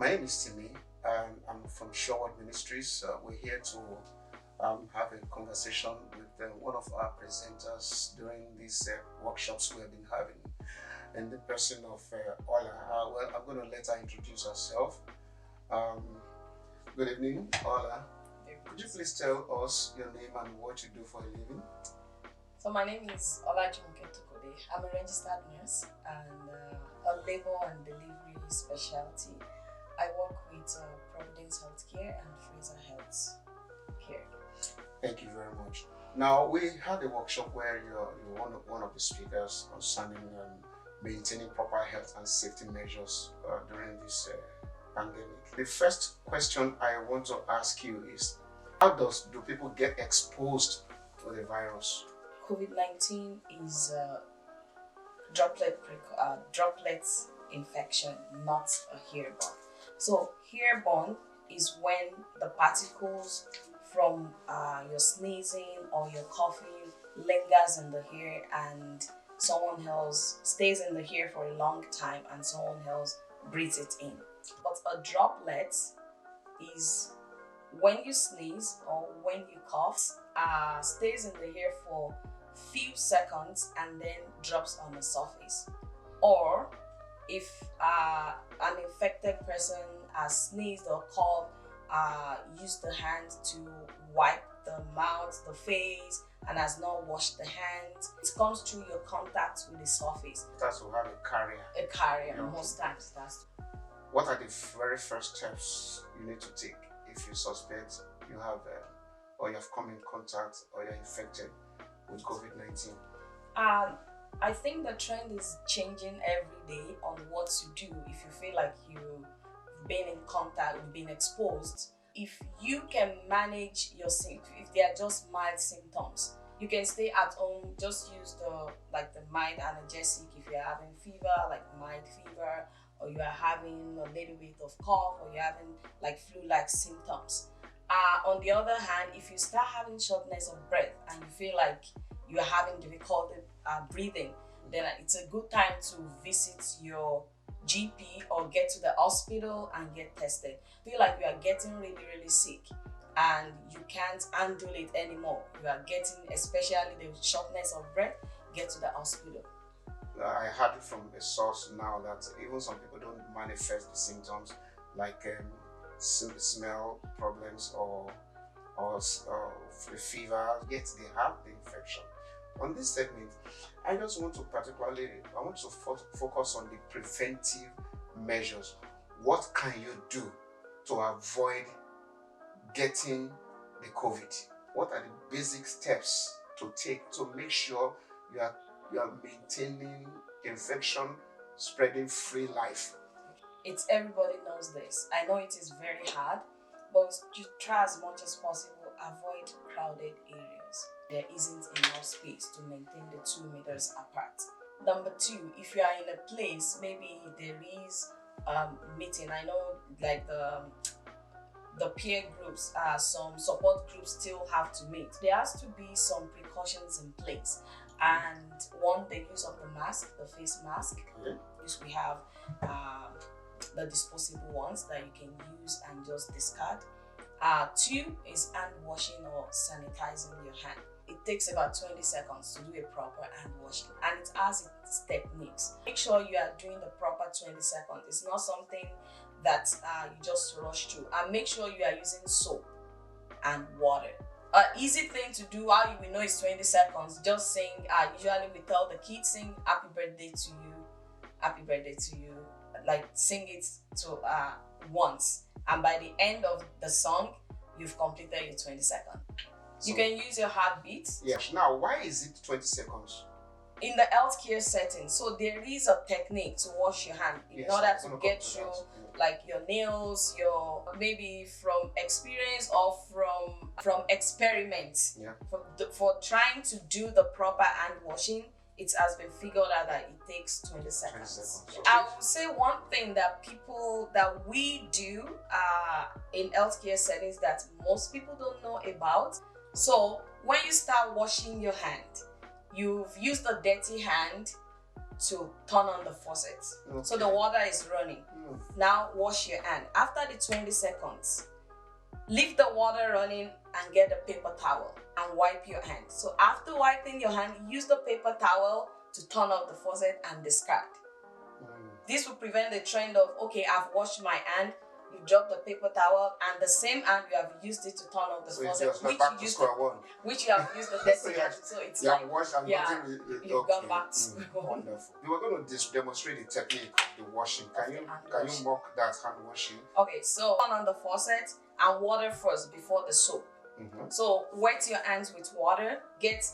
My name is Timmy, and I'm from Shoreward Ministries. We're here to have a conversation with one of our presenters during these workshops we have been having, in the person of Ola. Well, I'm going to let her introduce herself. Um, Good evening, Ola. Could you please tell us your name and what you do for a living? So my name is Olajumoke Tokode. I'm a registered nurse and a labor and delivery specialty. I work with Providence Healthcare and Fraser Health Care. Thank you very much. Now, we had a workshop where you're one of the speakers concerning maintaining proper health and safety measures during this pandemic. The first question I want to ask you is, how do people get exposed to the virus? COVID-19 is a droplet infection, not a airborne. So airborne is when the particles from your sneezing or your coughing lingers in the hair and someone else stays in the hair for a long time and someone else breathes it in. But a droplet is when you sneeze or when you cough, stays in the hair for few seconds and then drops on the surface. Or if an infected person has sneezed or coughed, use the hand to wipe the mouth, the face, and has not washed the hands, it comes through your contact with the surface. That's to have a carrier. A carrier, Okay. most times that's. What are the very first steps you need to take if you suspect you have or you have come in contact or you're infected with COVID-19? I think the trend is changing every day on what to do if you feel like you've been in contact, you've been exposed. If you can manage your symptoms, if they are just mild symptoms, you can stay at home, just use the mild analgesic if you're having fever, like mild fever, or you are having a little bit of cough, or you're having like flu-like symptoms. On the other hand, if you start having shortness of breath and you feel like you're having difficulty breathing, then it's a good time to visit your GP or get to the hospital and get tested. Feel like you are getting really, really sick and you can't handle it anymore. You are getting, especially the shortness of breath, get to the hospital. I heard it from a source now that even some people don't manifest the symptoms like smell problems or fever, yet they have the infection. On this segment, I just want to focus on the preventive measures. What can you do to avoid getting the COVID? What are the basic steps to take to make sure you are maintaining infection spreading free life? It's everybody knows this. I know it is very hard, but you try as much as possible, avoid crowded areas. There isn't enough space to maintain the 2 meters apart. Number two, if you are in a place, maybe there is meeting. I know like the peer groups, some support groups still have to meet. There has to be some precautions in place. And one, the use of the mask, the face mask. Because we have the disposable ones that you can use and just discard. Two is hand washing or sanitizing your hand. It takes about 20 seconds to do a proper hand washing, and it has its techniques. Make sure you are doing the proper 20 seconds. It's not something that you just rush through. And make sure you are using soap and water. An easy thing to do, how you will know is 20 seconds. Just sing, usually we tell the kids, sing happy birthday to you, happy birthday to you. Like sing it to once. And by the end of the song, you've completed your 20 seconds. So, you can use your heartbeat. Yes. Now, why is it 20 seconds? In the healthcare setting, so there is a technique to wash your hand in order to get through like your nails, your maybe from experience or from experiments. Yeah. For trying to do the proper hand washing, it has been figured out that it takes 20 seconds. Okay. I will say one thing that we do in healthcare settings that most people don't know about. So when you start washing your hand, you've used a dirty hand to turn on the faucet. Okay. So the water is running. Now wash your hand. After the 20 seconds, leave the water running and get a paper towel and wipe your hand. So after wiping your hand, use the paper towel to turn off the faucet and discard. This will prevent the trend of, okay, I've washed my hand, you drop the paper towel, and the same hand you have used it to turn off the faucet, which you have used the dirty hand. So it's like, washed and you've gone back to square one. Wonderful. You were going to demonstrate the technique of the washing. Can you mock that hand washing? Okay, so turn on the faucet and water first before the soap. So wet your hands with water. Get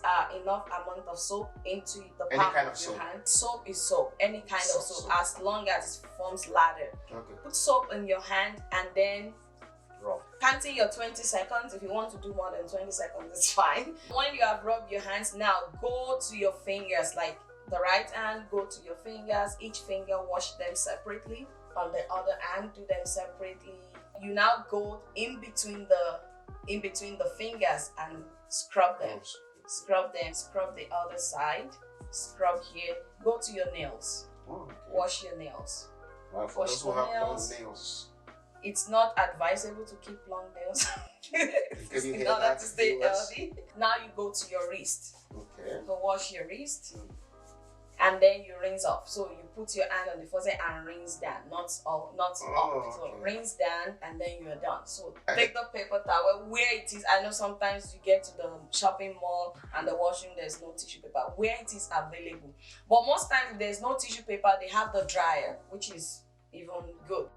enough amount of soap into the palm of your hand. Soap is soap. Any kind of soap, as long as it forms lather. Okay. Put soap in your hand and then rub. Counting your 20 seconds. If you want to do more than 20 seconds, it's fine. When you have rubbed your hands, now go to your fingers. Like the right hand, go to your fingers. Each finger, wash them separately. On the other hand, do them separately. You now go in between the fingers and scrub them. Scrub them. Scrub the other side. Scrub here. Go to your nails. Okay. Wash your nails. Well, for those who have long nails, it's not advisable to keep long nails in order to stay healthy. Now you go to your wrist. Okay. So wash your wrist. And then you rinse off. So you put your hand on the faucet and rinse down, not up. So rinse down and then you're done. So take the paper towel where it is. I know sometimes you get to the shopping mall and the washroom, there's no tissue paper. Where it is available. But most times if there's no tissue paper, they have the dryer, which is even good.